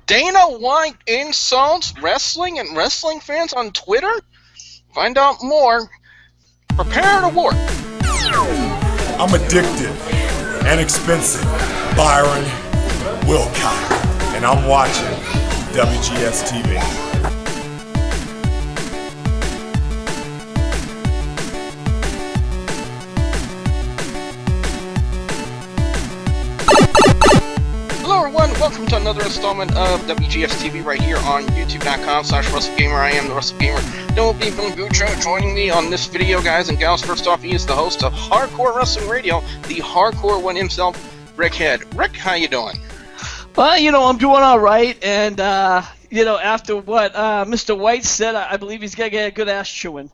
Dana White insults wrestling and wrestling fans on Twitter? Find out more. Prepare to work. I'm addicted and expensive. Byron Wilcott. And I'm watching WGS-TV. Hello everyone, welcome to another installment of WGS-TV right here on YouTube.com/WrestleGamer. I am the WrestleGamer. There will be Bill Guccio joining me on this video, guys and gals. First off, he is the host of Hardcore Wrestling Radio, the hardcore one himself, Rick Head. Rick, how you doing? Well, you know, I'm doing all right, and, you know, after what Mr. White said, I believe he's going to get a good ass chewing.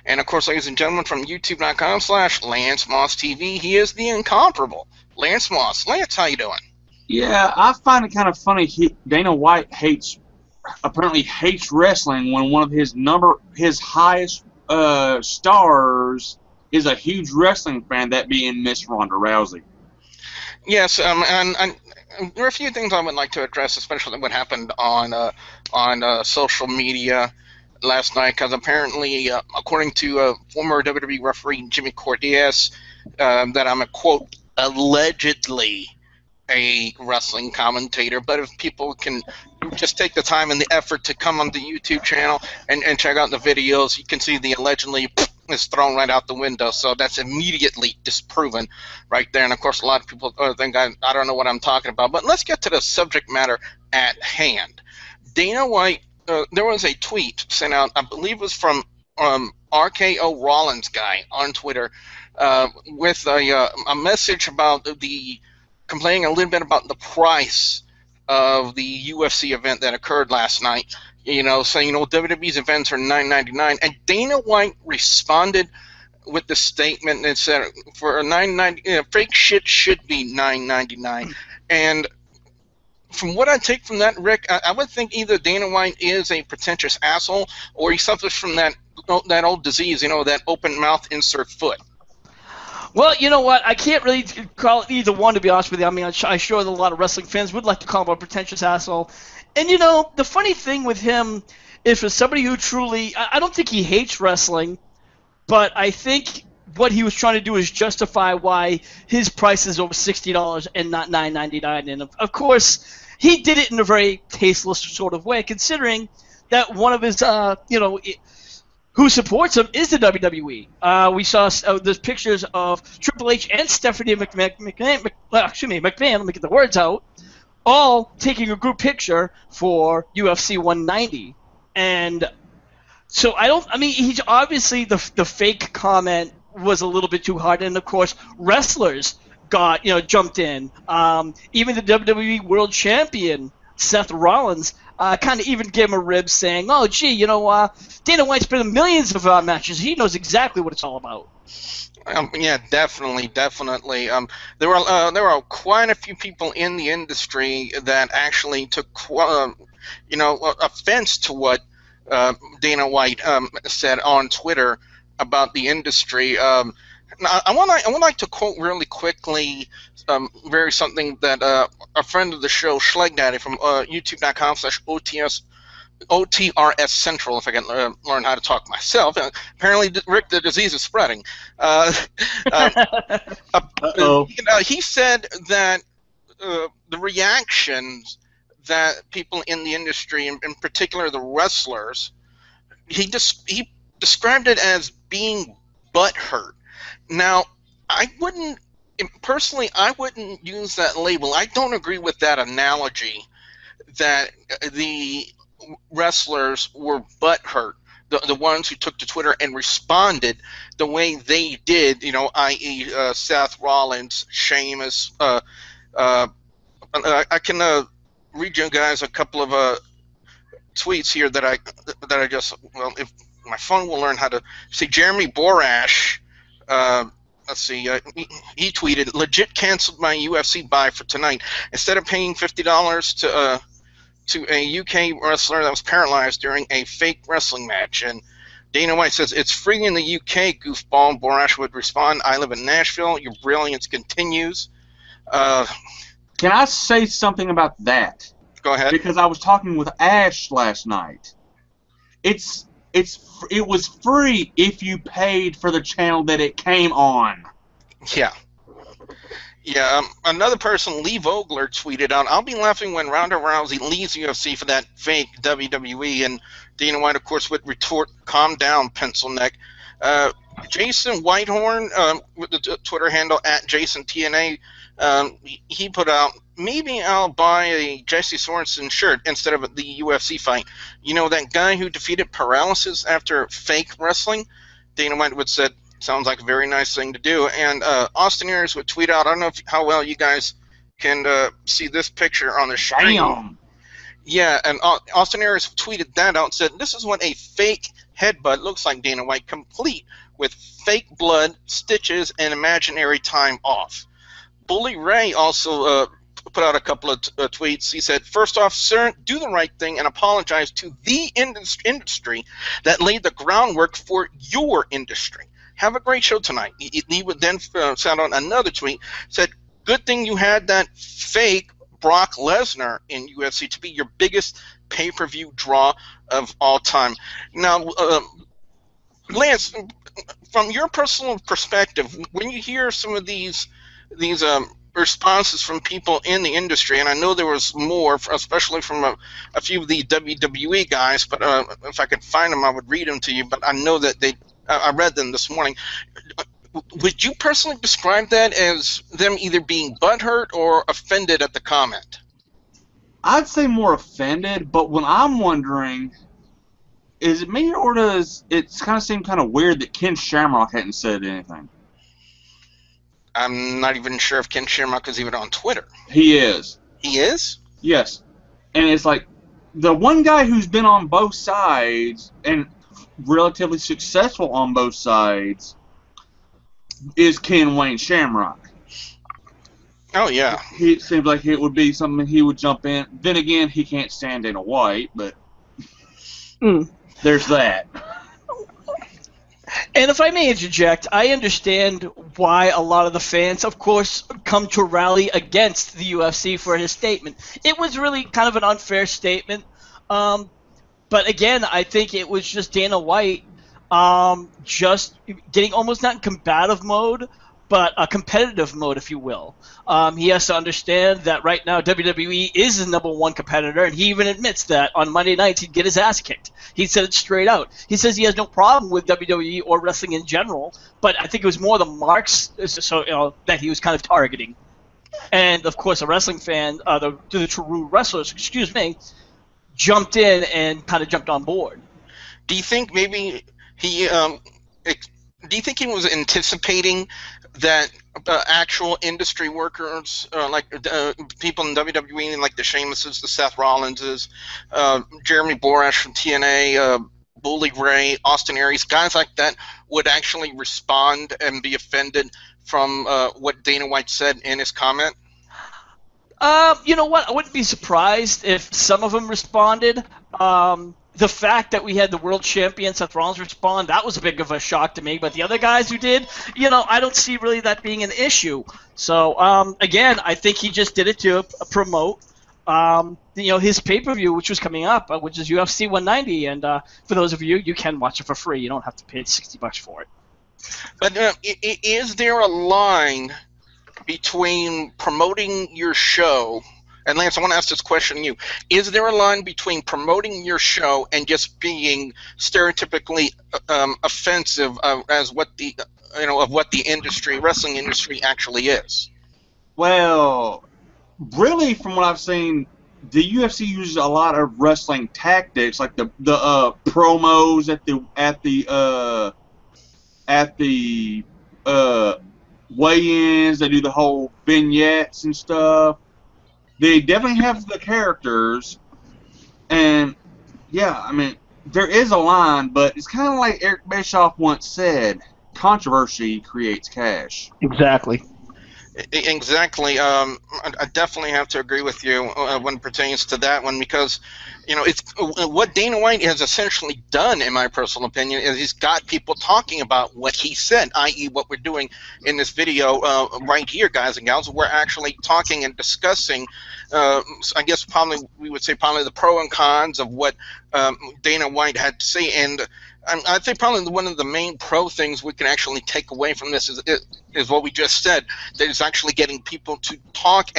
And, of course, ladies and gentlemen, from YouTube.com/LanceMossTV, he is the incomparable Lance Moss. Lance, how you doing? Yeah, I find it kind of funny. Dana White apparently hates wrestling when one of his highest stars is a huge wrestling fan, that being Miss Ronda Rousey. Yes, and there are a few things I would like to address, especially what happened on social media last night, because apparently, according to former WWE referee Jimmy Cordeas, that I'm a, quote, allegedly a wrestling commentator, but if people can just take the time and the effort to come on the YouTube channel and check out the videos, you can see the allegedly is thrown right out the window, so that's immediately disproven right there. And of course a lot of people think I don't know what I'm talking about, but let's get to the subject matter at hand. Dana White, there was a tweet sent out, I believe it was from RKO Rollins guy on Twitter, with a message about complaining a little bit about the price of the UFC event that occurred last night. You know, saying, you know, WWE's events are $9.99, and Dana White responded with the statement that said, for a $9.99, fake shit should be $9.99. And from what I take from that, Rick, I would think either Dana White is a pretentious asshole, or he suffers from that old disease, you know, that open mouth insert foot. Well, you know what? I can't really call it either one, to be honest with you. I mean, I'm sure that a lot of wrestling fans would like to call him a pretentious asshole. And, you know, the funny thing with him is, for somebody who truly – I don't think he hates wrestling, but I think what he was trying to do is justify why his price is over $60 and not $9.99. And, of course, he did it in a very tasteless sort of way, considering that one of his, you know – who supports him is the WWE. We saw there's pictures of Triple H and Stephanie McMahon, let me get the words out, all taking a group picture for UFC 190. And so he's obviously, the fake comment was a little bit too hard. And, of course, wrestlers jumped in. Even the WWE World Champion, Seth Rollins, kind of even gave him a rib, saying, oh, gee, you know, Dana White's been in millions of matches. He knows exactly what it's all about. Yeah, definitely. There were quite a few people in the industry that actually took, offense to what Dana White said on Twitter about the industry. I would like to quote really quickly something that a friend of the show, Schleg Daddy, from YouTube.com/OTRS Central, if I can learn how to talk myself. Apparently, Rick, the disease is spreading. He said that the reactions that people in the industry, in particular the wrestlers, he described it as being butthurt. Now, I wouldn't use that label. I don't agree with that analogy that the wrestlers were butthurt, the ones who took to Twitter and responded the way they did, you know, i.e. Seth Rollins, Sheamus. I can read you guys a couple of tweets here that I just, well, if my phone will learn how to see. Jeremy Borash, let's see, he tweeted, legit canceled my UFC buy for tonight. Instead of paying $50 to a UK wrestler that was paralyzed during a fake wrestling match. And Dana White says, it's free in the UK, goofball. Borash would respond, I live in Nashville. Your brilliance continues. Can I say something about that? Go ahead. Because I was talking with Ash last night. It was free if you paid for the channel that it came on. Yeah. Yeah, another person, Lee Vogler, tweeted out, "I'll be laughing when Ronda Rousey leaves UFC for that fake WWE," and Dana White, of course, would retort, "Calm down, pencil neck." Jason Whitehorn, with the Twitter handle @JasonTNA, he put out, "Maybe I'll buy a Jesse Sorensen shirt instead of the UFC fight. You know, that guy who defeated paralysis after fake wrestling?" Dana White would said, "Sounds like a very nice thing to do." And Austin Aries would tweet out, I don't know how well you guys can see this picture on the screen. Damn. Yeah, and Austin Aries tweeted that out and said, "This is what a fake headbutt looks like, Dana White, complete with fake blood, stitches, and imaginary time off." Bully Ray also put out a couple of tweets. He said, "First off, sir, do the right thing and apologize to the industry that laid the groundwork for your industry. Have a great show tonight." He would then send on another tweet, said, "Good thing you had that fake Brock Lesnar in UFC to be your biggest pay-per-view draw of all time." Now, Lance, from your personal perspective, when you hear some of these responses from people in the industry, and I know there was more, especially from a few of the WWE guys, but if I could find them, I would read them to you, but I know that I read them this morning. Would you personally describe that as them either being butthurt or offended at the comment? I'd say more offended, but what I'm wondering, is it me or does it kind of seem kind of weird that Ken Shamrock hadn't said anything? I'm not even sure if Ken Shamrock is even on Twitter. He is. He is? Yes. And it's like, the one guy who's been on both sides, and relatively successful on both sides, is Ken Wayne Shamrock. Oh, yeah. It seems like it would be something he would jump in. Then again, he can't stand Dana White, but there's that. And if I may interject, I understand why a lot of the fans, of course, come to rally against the UFC for his statement. It was really kind of an unfair statement. But again, I think it was just Dana White just getting almost not in combative mode, but a competitive mode, if you will. He has to understand that right now WWE is the #1 competitor, and he even admits that on Monday nights he'd get his ass kicked. He said it straight out. He says he has no problem with WWE or wrestling in general, but I think it was more the marks that he was kind of targeting. And, of course, a wrestling fan, the true wrestlers, jumped in and kind of jumped on board. Do you think maybe he do you think he was anticipating that actual industry workers, like people in WWE, like the Sheamuses, the Seth Rollinses, Jeremy Borash from TNA, Bully Ray, Austin Aries, guys like that, would actually respond and be offended from what Dana White said in his comment? You know what? I wouldn't be surprised if some of them responded. The fact that we had the world champion Seth Rollins respond, that was a big of a shock to me. But the other guys who did, I don't see really that being an issue. So, again, I think he just did it to promote, his pay-per-view, which was coming up, which is UFC 190. And for those of you, you can watch it for free. You don't have to pay $60 for it. But is there a line between promoting your show, and Lance, I want to ask this question to you, is there a line between promoting your show and just being stereotypically offensive as what the of what the wrestling industry actually is? Well, really, from what I've seen, the UFC uses a lot of wrestling tactics, like the promos at the weigh-ins. They do the whole vignettes and stuff. They definitely have the characters, and yeah, I mean, there is a line, but it's kind of like Eric Bischoff once said, controversy creates cash. Exactly. Exactly. I definitely have to agree with you when it pertains to that one, because, it's what Dana White has essentially done, in my personal opinion, is he's got people talking about what he said, i.e., what we're doing in this video right here, guys and gals. We're actually talking and discussing, I guess probably we would say probably the pro and cons of what Dana White had to say, and I think probably one of the main pro things we can actually take away from this is what we just said. That it's actually getting people to talk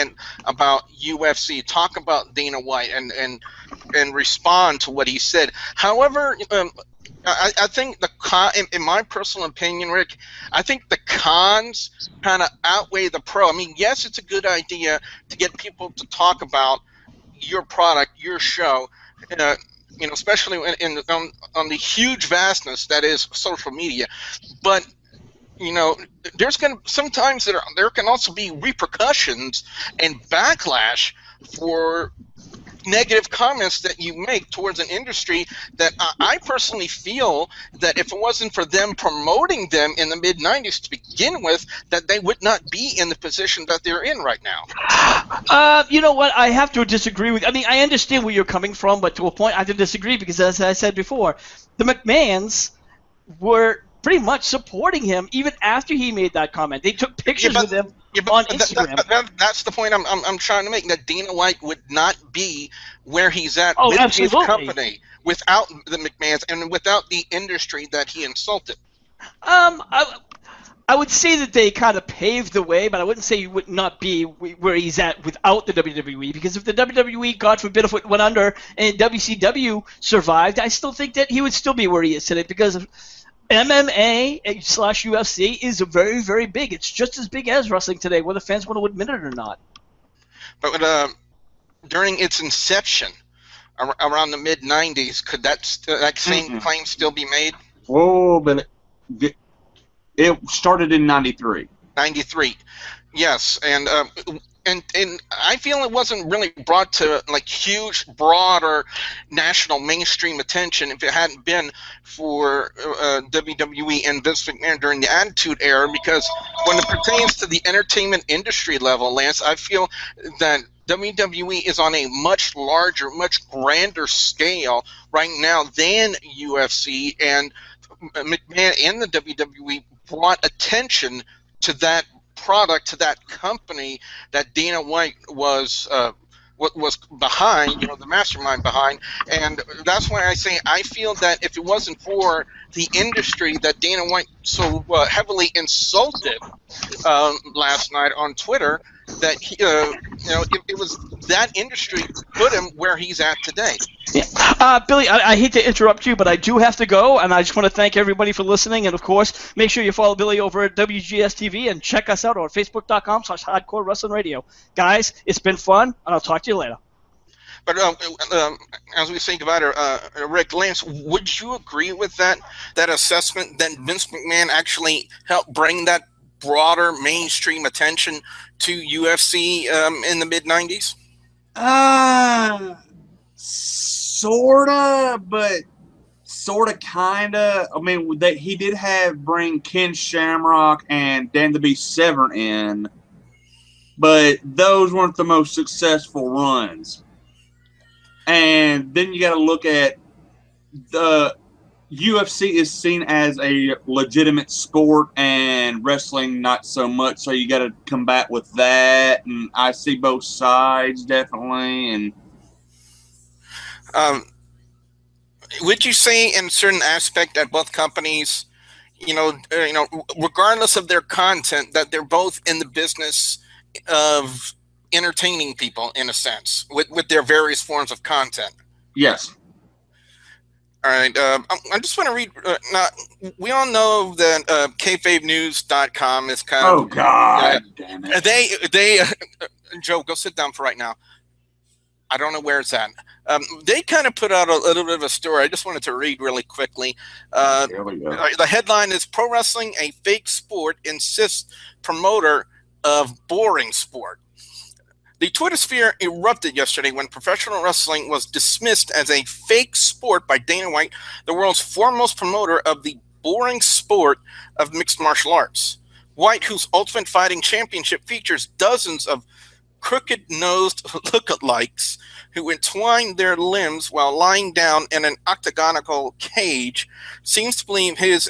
about UFC, talk about Dana White, and respond to what he said. However, I think in my personal opinion, Rick, I think the cons kind of outweigh the pro. I mean, yes, it's a good idea to get people to talk about your product, your show. Especially on the huge vastness that is social media, but there's sometimes there can also be repercussions and backlash for negative comments that you make towards an industry that I personally feel that if it wasn't for them promoting them in the mid-90s to begin with, that they would not be in the position that they're in right now. You know what? I have to disagree with. I mean, I understand where you're coming from, but to a point, I have to disagree because, as I said before, the McMahons were pretty much supporting him even after he made that comment. They took pictures with him on Instagram. That's the point I'm trying to make. That Dana White would not be where he's at with absolutely. his company without the McMahons and without the industry that he insulted. I would say that they kind of paved the way, but I wouldn't say he would not be where he's at without the WWE, because if the WWE, God forbid, if it went under and WCW survived, I still think that he would still be where he is today, because MMA/UFC is very, very big. It's just as big as wrestling today, whether fans want to admit it or not. But during its inception, around the mid-'90s, could that same claim still be made? Whoa, but it started in '93. '93, yes, and I feel it wasn't really brought to like huge, broader national mainstream attention if it hadn't been for WWE and Vince McMahon during the Attitude Era, because when it pertains to the entertainment industry level, Lance, I feel that WWE is on a much larger, much grander scale right now than UFC, and McMahon and the WWE brought attention to that product, to that company that Dana White was behind, the mastermind behind, and that's why I say I feel that if it wasn't for the industry that Dana White so heavily insulted last night on Twitter, that it was that industry put him where he's at today. Yeah. Billy, I hate to interrupt you, but I do have to go, and I just want to thank everybody for listening, and of course, make sure you follow Billy over at WGS-TV and check us out on Facebook.com/Hardcore Wrestling Radio. Guys, it's been fun, and I'll talk to you later. But as we think about it, Rick, Lance, would you agree with that assessment that Vince McMahon actually helped bring that broader mainstream attention to UFC in the mid-'90s? Sorta, but sorta, kinda. I mean, he did bring Ken Shamrock and Dan the Beast Severn in, but those weren't the most successful runs. And then you got to look at the UFC is seen as a legitimate sport, and wrestling not so much. So you got to combat with that, and I see both sides definitely. And would you say, in a certain aspect, that both companies, regardless of their content, that they're both in the business of entertaining people in a sense with their various forms of content? Yes. All right. I just want to read. Now, we all know that kayfabenews.com is kind of. Oh God! Damn it. They Joe, go sit down for right now. I don't know where it's at. They kind of put out a little bit of a story. I just wanted to read really quickly. There we go. The headline is "Pro Wrestling: A Fake Sport Insists Promoter of Boring Sport." The Twitter sphere erupted yesterday when professional wrestling was dismissed as a fake sport by Dana White, the world's foremost promoter of the boring sport of mixed martial arts. White, whose Ultimate Fighting Championship features dozens of crooked-nosed lookalikes who entwine their limbs while lying down in an octagonal cage, seems to believe his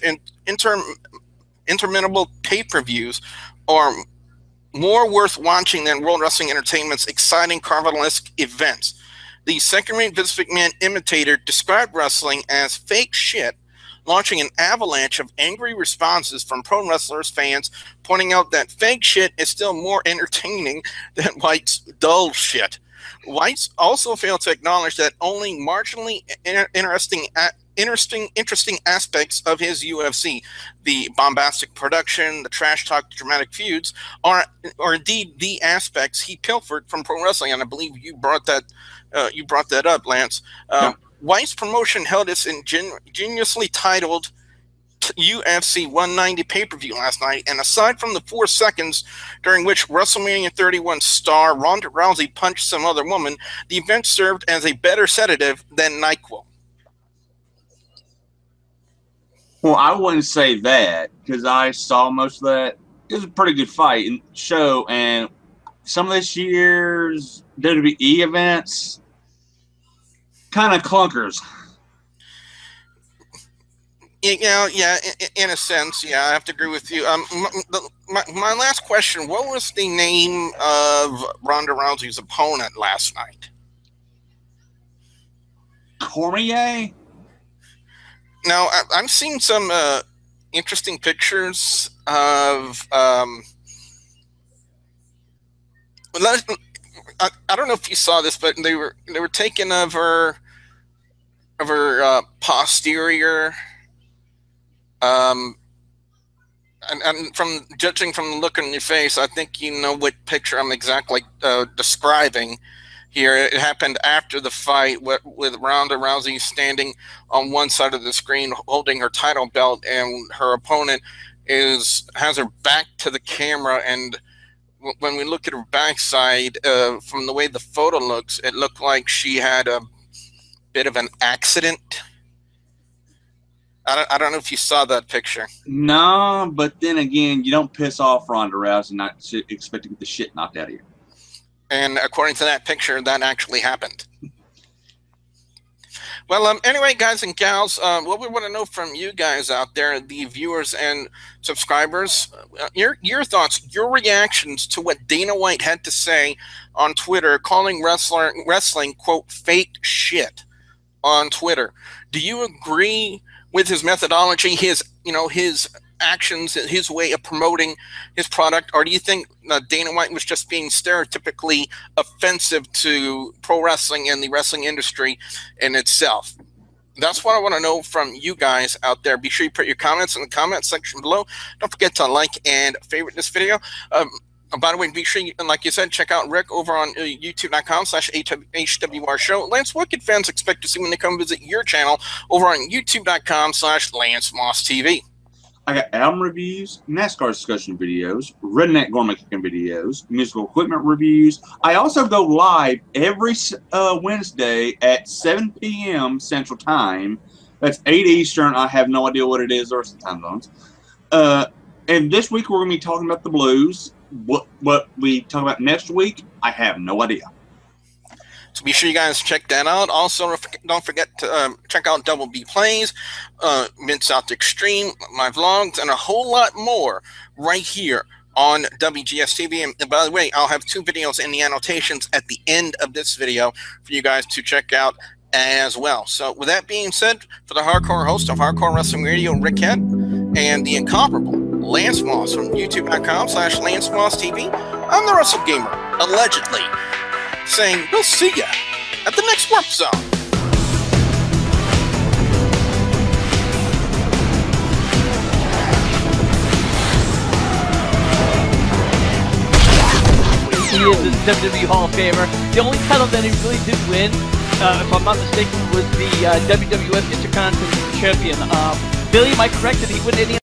interminable pay-per-views are more worth watching than World Wrestling Entertainment's exciting carnivalesque events. The second-rate Vince McMahon imitator described wrestling as fake shit, launching an avalanche of angry responses from pro wrestlers fans, pointing out that fake shit is still more entertaining than White's dull shit. White also failed to acknowledge that only marginally interesting aspects of his UFC, the bombastic production, the trash talk, dramatic feuds, are indeed the aspects he pilfered from pro wrestling. And I believe you brought that up, Lance. Yeah. White's promotion held its ingeniously titled UFC 190 pay-per-view last night, and aside from the 4 seconds during which WrestleMania 31 star Ronda Rousey punched some other woman, the event served as a better sedative than NyQuil. Well, I wouldn't say that, because I saw most of that. It was a pretty good fight and show, and some of this year's WWE events, kind of clunkers. Yeah, in a sense, yeah, I have to agree with you. My last question, what was the name of Ronda Rousey's opponent last night? Cormier? Now, I'm seeing some interesting pictures of. I don't know if you saw this, but they were taken of her posterior. And from judging from the look on your face, I think you know what picture I'm exactly describing here. It happened after the fight with Ronda Rousey standing on one side of the screen holding her title belt, and her opponent has her back to the camera. And when we look at her backside, from the way the photo looks, it looked like she had a bit of an accident. I don't know if you saw that picture. No, but then again, you don't piss off Ronda Rousey and not expect to get the shit knocked out of you. And according to that picture, that actually happened. Well, anyway, guys and gals, what we want to know from you guys out there, the viewers and subscribers, your thoughts, your reactions to what Dana White had to say on Twitter, calling wrestling, quote, fake shit on Twitter. Do you agree with his methodology, his actions, his way of promoting his product, or do you think Dana White was just being stereotypically offensive to pro wrestling and the wrestling industry in itself? That's what I want to know from you guys out there. Be sure you put your comments in the comment section below. Don't forget to like and favorite this video. By the way, be sure, like you said, check out Rick over on youtube.com/HWR show. Lance, what can fans expect to see when they come visit your channel over on youtube.com/Lance Moss TV? I got album reviews, NASCAR discussion videos, redneck gourmet cooking videos, musical equipment reviews. I also go live every Wednesday at 7 p.m. Central Time. That's 8 Eastern. I have no idea what it is or some time zones. And this week we're going to be talking about the Blues. What we talk about next week, I have no idea. So be sure you guys check that out. Also, don't forget to check out Double B Plays, Mid South Xtreme, my vlogs, and a whole lot more right here on WGS-TV. And by the way, I'll have 2 videos in the annotations at the end of this video for you guys to check out as well. So with that being said, for the hardcore host of Hardcore Wrestling Radio, Rick Head, and the incomparable Lance Moss from youtube.com/Lance Moss TV, I'm the Wrestle Gamer, allegedly saying we'll see ya at the next Warp Zone. He is the WWE Hall of Famer. The only title that he really did win, if I'm not mistaken, was the WWF Intercontinental Champion. Billy, am I correct? Did he win any